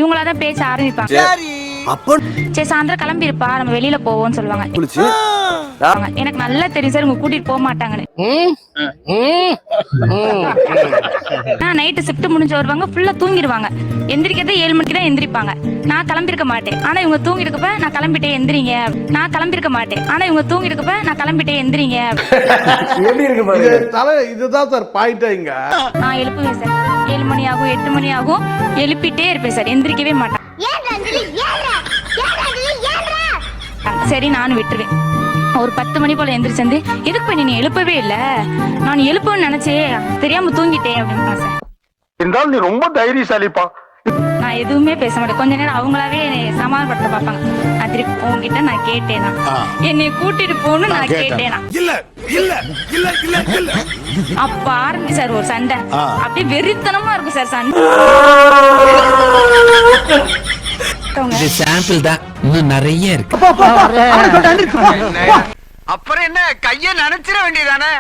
இவங்களாதான் பேச ஆரம்பிப்பாங்க. சரி சாயந்தரம் கிளம்பி இருப்பா, நம்ம வெளியில போவோம்னு சொல்லுவாங்க. எனக்கு நல்லா தெரியும் சார், உங்க கூட்டிட்டு போக மாட்டாங்கன்னு. நைட்டு ஷிஃப்ட் முடிஞ்சு வருவாங்க, ஃபுல்லா தூங்கிடுவாங்க. எந்திரிக்கிறதே 7 மணிக்கு தான் எந்திரிப்பாங்க. நான் கிளம்பிருக்க மாட்டேன், ஆனா இவங்க தூங்கிருக்கப்ப நான் கிளம்பிட்டே எந்திரிங்க. நான் கிளம்பிருக்க மாட்டேன், ஆனா இவங்க தூங்கிருக்கப்ப நான் கிளம்பிட்டே எந்திரிங்க. இதுதான் சார் பாயிண்டா இங்க. நான் எழுப்புவேன் சார், 7 மணி ஆகும் 8 மணி ஆகும், எழுப்பிட்டே இருப்பேன் சார், எந்திரிக்கவே மாட்டேன். சரி நான் விட்டுருவேன். ஒரு 10 மணி போல எந்திரிச்சு வந்து, எதுக்கு நீ எழுப்பவே இல்ல, நான் எழுப்புன்னு நினைச்சேன், தெரியாம தூங்கிட்டேன் அப்படின்னு சார். இருந்தாலும் நீ ரொம்ப தைரியசாலிப்பா. நான் எதுவுமே பேச மாட்டேன். கொஞ்ச நேரம் அவங்களாவே சமாதானப்படுத்த பார்ப்பாங்க. நான் திருப்பி உங்ககிட்ட நான் கேட்டேனா, என்னை கூட்டிட்டு போகணும்னு நான் கேட்டேனா, இல்ல இல்ல இல்ல இல்ல இல்ல. அப்ப ஆரம்பி சார் ஒரு சண்டை, அப்படியே வெறித்தனமா இருக்கும் சார் சண்டை. சாம்பிள் தான், இன்னும் நிறைய இருக்கு. அப்புறம் என்ன, கைய நினைச்சிட வேண்டியதானே.